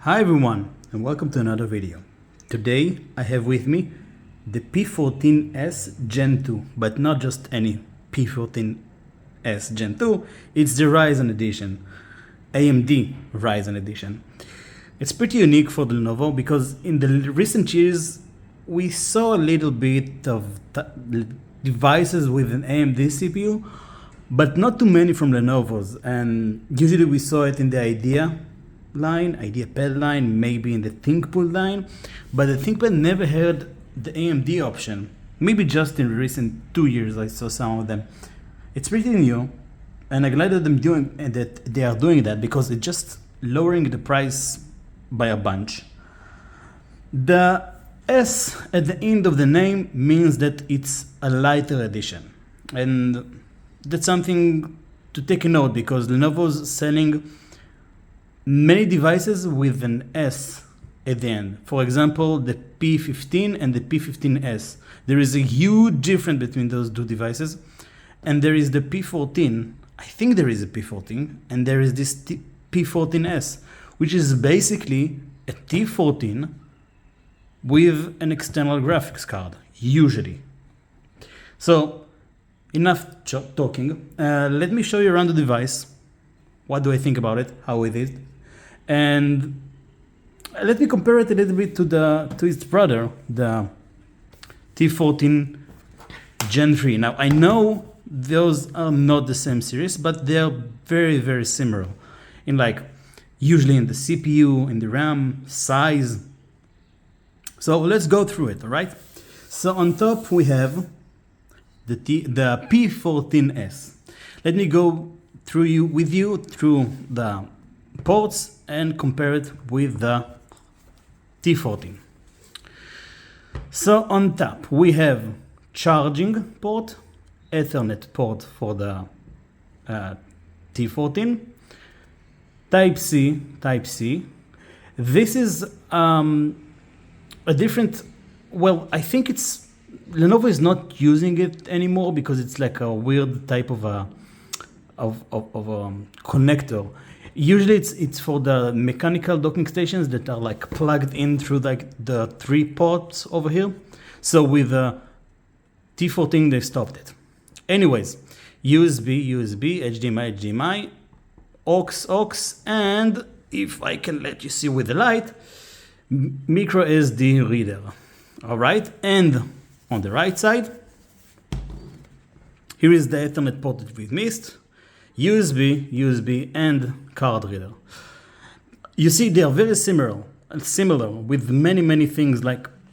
Hi everyone, and welcome to another video. Today I have with me the P14S Gen 2, but not just any P14S Gen 2, it's the Ryzen edition, AMD Ryzen edition. It's pretty unique for the Lenovo because in the recent years we saw a little bit of devices with an AMD CPU, but not too many from Lenovo's, and usually we saw it in the IdeaPad line, maybe in the ThinkPad line, but the ThinkPad never had the AMD option. Maybe just in recent 2 years I saw some of them. It's pretty new, and I'm glad that they are doing that because it's just lowering the price by a bunch. The S at the end of the name means that it's a lighter edition, and that's something to take a note because Lenovo's selling many devices with an S at the end. For example, the P15 and the P15S. There is a huge difference between those two devices. And there is the P14. I think there is a P14. And there is this P14S, which is basically a T14 with an external graphics card, usually. So, enough talking. Let me show you around the device. What do I think about it? How is it? And let me compare it a little bit to its brother, the T14 Gen 3. Now I know those are not the same series, but they are very, very similar in usually in the CPU, in the RAM, size. So let's go through it, all right? So on top we have the P14S. Let me go with you through the ports and compare it with the T14. So on top we have charging port, Ethernet port for the T14, Type C. This is a different, well, I think it's Lenovo is not using it anymore because it's like a weird type of a connector. Usually it's for the mechanical docking stations that are plugged in through the 3 ports over here. So with the T14 they stopped it. Anyways, USB, HDMI, aux, and if I can let you see with the light, micro SD reader. All right, and on the right side, here is the Ethernet port that we've missed. USB, and card reader. You see, they are very similar with many things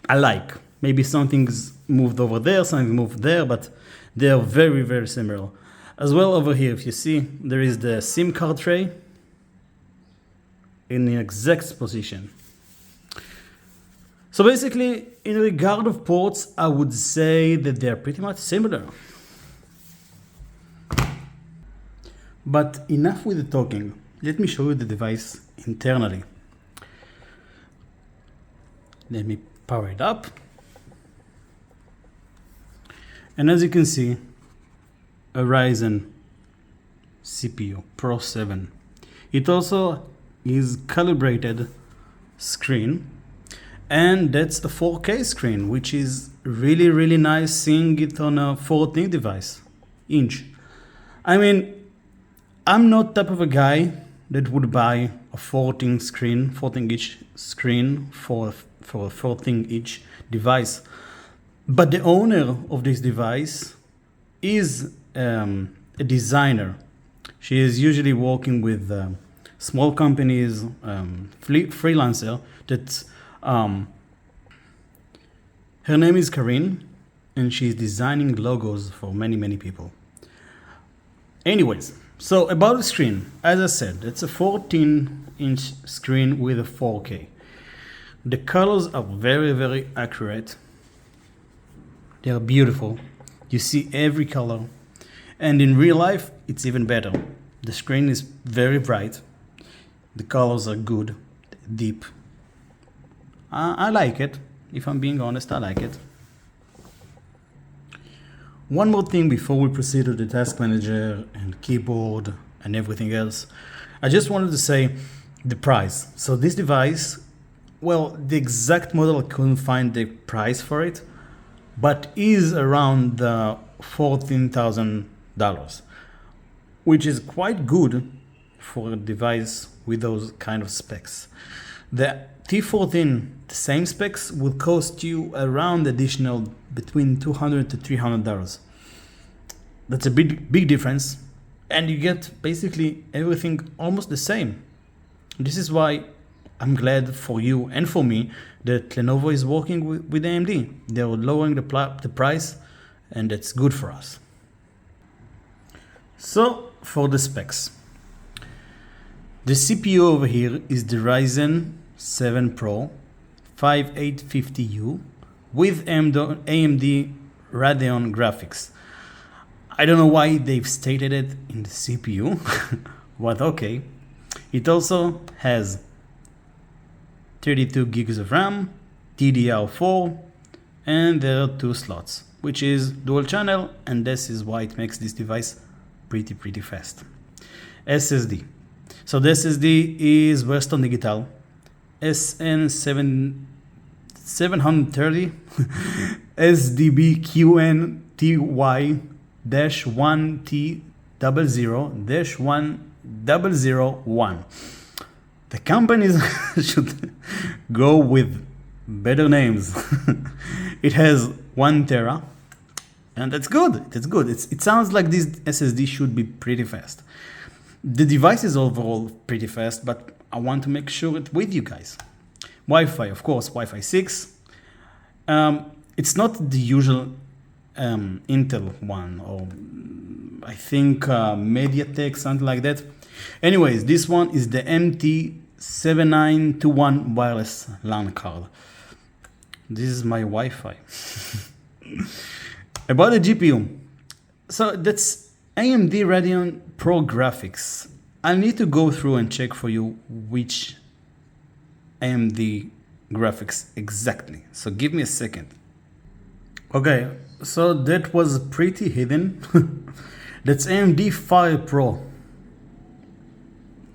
alike. Maybe something's moved over there, something moved there, but they are very, very similar. As well over here, if you see, there is the SIM card tray in the exact position. So basically, in regard of ports, I would say that they are pretty much similar. But enough with the talking. Let me show you the device internally. Let me power it up. And as you can see, a Ryzen CPU Pro 7. It also is calibrated screen, and that's a 4K screen, which is really, really nice seeing it on a 14 inch. I mean, I'm not type of a guy that would buy a 14 inch screen for a 14 inch device. But the owner of this device is a designer. She is usually working with small companies, freelancer. Her name is Karin, and she's designing logos for many people. Anyways. So about the screen, as I said, it's a 14-inch screen with a 4K. The colors are very, very accurate. They are beautiful. You see every color. And in real life, it's even better. The screen is very bright. The colors are good, deep. I like it. If I'm being honest, I like it. One more thing before we proceed to the task manager and keyboard and everything else. I just wanted to say the price. So this device, well, the exact model I couldn't find the price for it, but is around the $14,000, which is quite good for a device with those kind of specs. The T14, the same specs, will cost you around additional between $200 to $300. That's a big difference, and you get basically everything almost the same. This is why I'm glad for you and for me that Lenovo is working with AMD. They're lowering the price, and that's good for us. So for the specs, the CPU over here is the Ryzen 7 Pro 5850U with AMD Radeon graphics. I don't know why they've stated it in the CPU, but okay. It also has 32 gigs of RAM, DDR4, and there are 2 slots, which is dual channel, and this is why it makes this device pretty fast. SSD. So the SSD is Western Digital SN730 SDB QN-1T00-1001. The companies should go with better names. It has 1 tera, and that's good. It sounds like this SSD should be pretty fast. The device is overall pretty fast, but I want to make sure it with you guys. Wi-Fi, of course, Wi-Fi 6. It's not the usual Intel one, or I think MediaTek, something like that. Anyways, this one is the MT7921 wireless LAN card. This is my Wi-Fi. About the GPU. So that's AMD Radeon Pro graphics. I need to go through and check for you which AMD graphics exactly. So give me a second. Okay, so that was pretty hidden. That's AMD FirePro.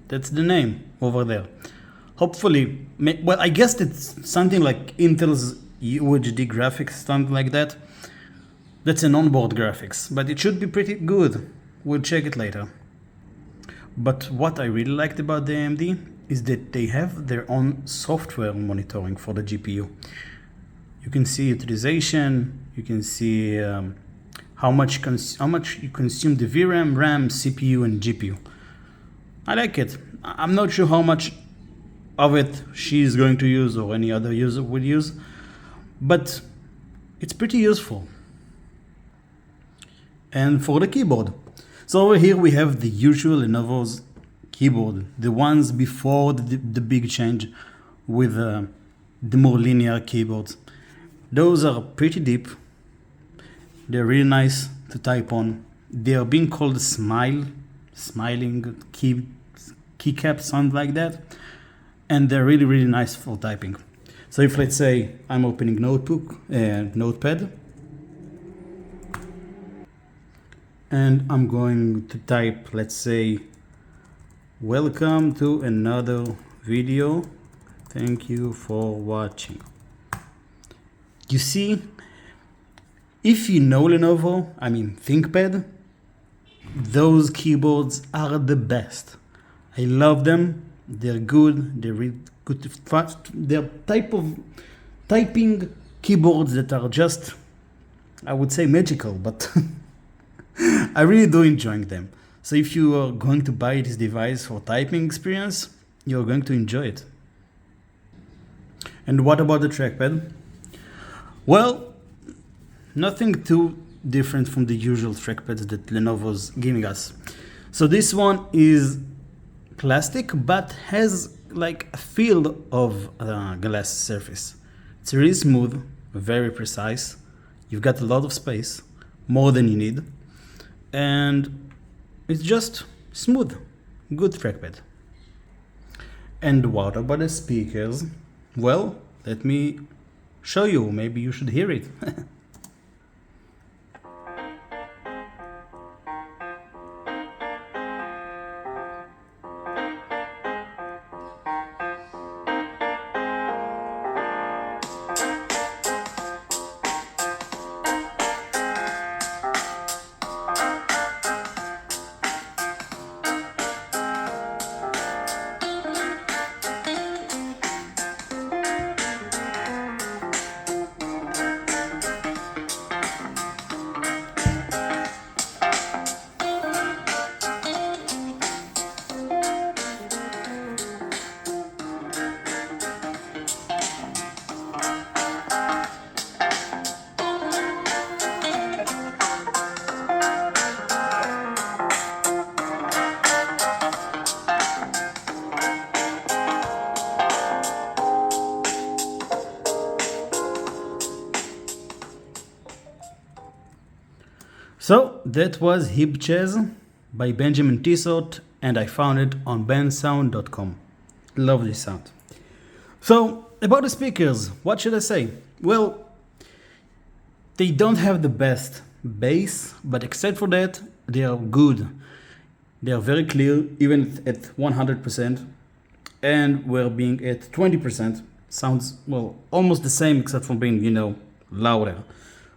That's the name over there. Hopefully, well, I guess it's something like Intel's UHD graphics, something like that. That's an onboard graphics, but it should be pretty good. We'll check it later. But what I really liked about the AMD is that they have their own software monitoring for the GPU. You can see utilization, you can see how much you consume the VRAM, RAM, CPU, and GPU. I like it. I'm not sure how much of it she's going to use or any other user will use, but it's pretty useful. And for the keyboard, so over here we have the usual Lenovo's keyboard, the ones before the big change with the more linear keyboards. Those are pretty deep. They're really nice to type on. They are being called smiling keycaps, something like that. And they're really nice for typing. So if, let's say, I'm opening Notepad, and I'm going to type, let's say, welcome to another video. Thank you for watching. You see, if you know Lenovo, I mean ThinkPad, those keyboards are the best. I love them. They're good. They're really good to fast. They're type of typing keyboards that are just, I would say, magical, but I really do enjoy them. So if you are going to buy this device for typing experience, you're going to enjoy it. And what about the trackpad? Well, nothing too different from the usual trackpads that Lenovo's giving us. So this one is plastic, but has like a feel of glass surface. It's really smooth, very precise. You've got a lot of space, more than you need. And it's just smooth, good trackpad. And what about the speakers? Well, let me show you, maybe you should hear it. So that was Hibchaz by Benjamin Tissot, and I found it on bensound.com. Lovely sound. So about the speakers, what should I say? Well, they don't have the best bass, but except for that, they are good. They are very clear, even at 100%, and where being at 20% sounds, well, almost the same, except for being, louder.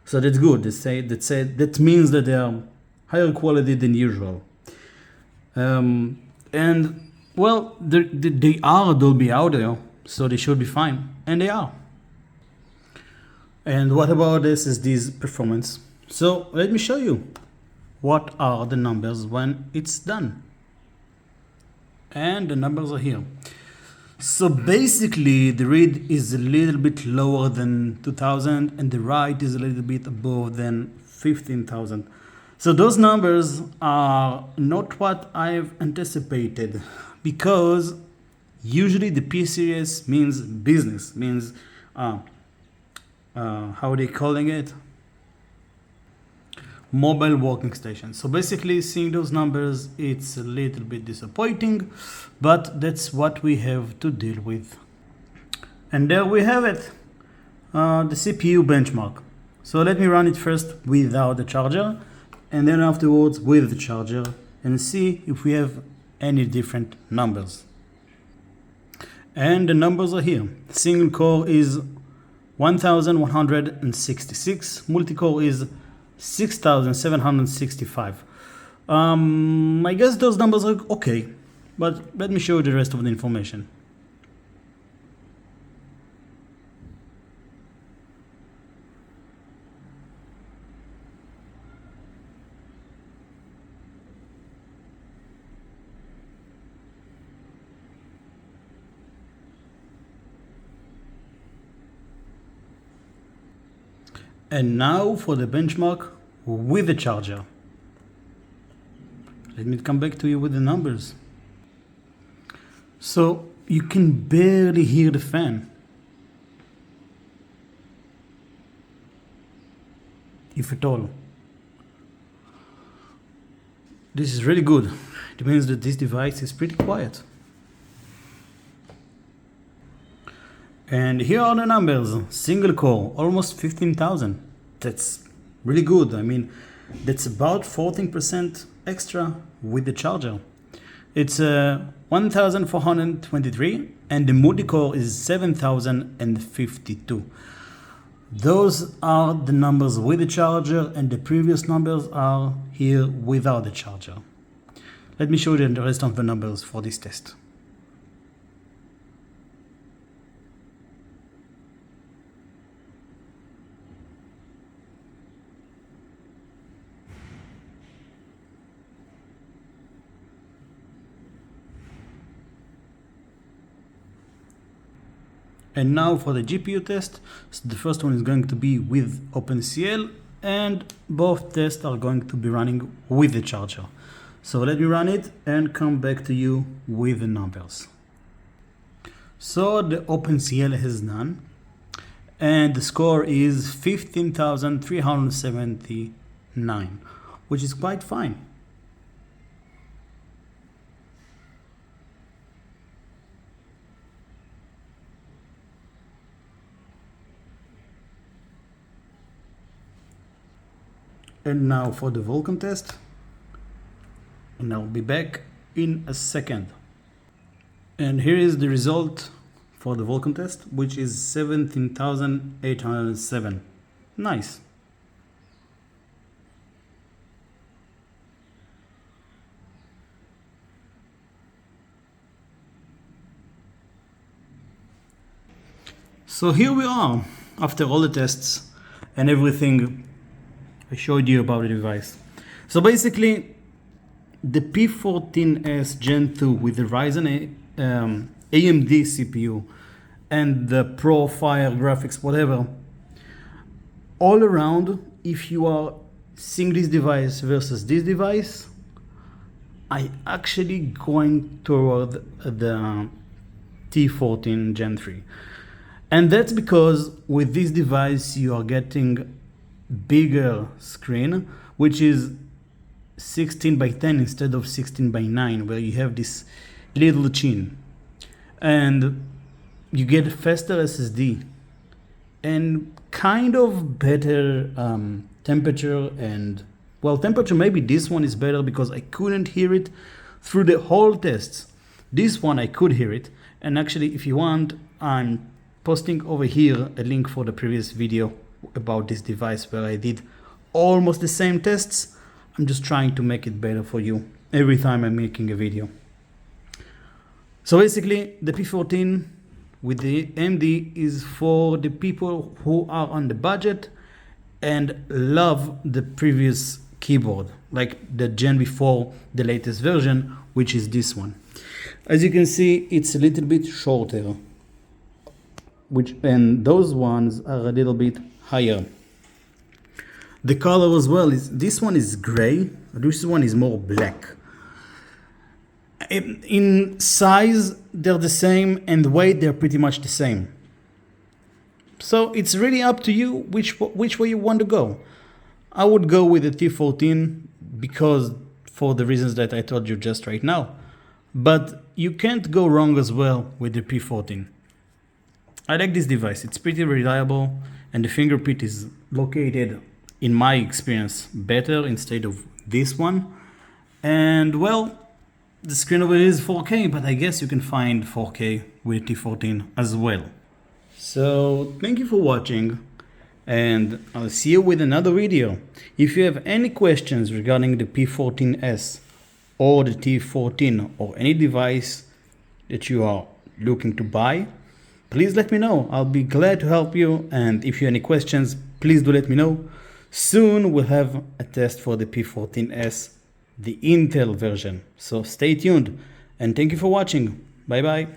So that's good. That means that they are higher quality than usual. And well, they are Dolby Audio, so they should be fine, and they are. And what about SSD's performance? So let me show you what are the numbers when it's done. And the numbers are here. So basically the read is a little bit lower than 2000 and the write is a little bit above than 15,000. So those numbers are not what I've anticipated, because usually the P series means business, means how are they calling it? Mobile working station. So basically seeing those numbers, it's a little bit disappointing, but that's what we have to deal with. And there we have it, the CPU benchmark. So let me run it first without the charger, and then afterwards with the charger, and see if we have any different numbers. And the numbers are here. Single core is 1166, multi-core is 6765. I guess those numbers are okay, but let me show you the rest of the information. And now for the benchmark with the charger. Let me come back to you with the numbers. So you can barely hear the fan. If at all. This is really good. It means that this device is pretty quiet. And here are the numbers. Single core, almost 15,000. That's really good. I mean, that's about 14% extra with the charger. It's 1,423, and the multi-core is 7,052. Those are the numbers with the charger, and the previous numbers are here without the charger. Let me show you the rest of the numbers for this test. And now for the GPU test. So the first one is going to be with OpenCL, and both tests are going to be running with the charger. So let me run it and come back to you with the numbers. So the OpenCL has done, and the score is 15,379, which is quite fine. And now for the Vulkan test, and I'll be back in a second. And here is the result for the Vulkan test, which is 17,807. Nice. So here we are, after all the tests and everything I showed you about the device. So basically, the P14S Gen 2 with the Ryzen AMD CPU and the Pro Fire graphics, whatever, all around, if you are seeing this device versus this device, I actually going toward the T14 Gen 3. And that's because with this device you are getting bigger screen, which is 16 by 10 instead of 16 by 9, where you have this little chin, and you get faster SSD and kind of better temperature. And well, temperature, maybe this one is better because I couldn't hear it through the whole tests. This one I could hear it, and actually if you want, I'm posting over here a link for the previous video about this device where I did almost the same tests. I'm just trying to make it better for you every time I'm making a video. So basically the P14 with the AMD is for the people who are on the budget and love the previous keyboard, like the gen before the latest version, which is this one. As you can see, it's a little bit shorter, and those ones are a little bit higher. The color as well is, this one is gray, this one is more black. In size they're the same, and weight they're pretty much the same. So it's really up to you which way you want to go. I would go with the T14 because for the reasons that I told you just right now. But you can't go wrong as well with the P14. I like this device. It's pretty reliable, and the fingerprint is located, in my experience, better instead of this one. And well, the screen over here is 4K, but I guess you can find 4K with T14 as well. So thank you for watching, and I'll see you with another video. If you have any questions regarding the P14S or the T14 or any device that you are looking to buy, please let me know. I'll be glad to help you, and if you have any questions, please do let me know. Soon we'll have a test for the P14S, the Intel version. So stay tuned, and thank you for watching. Bye bye.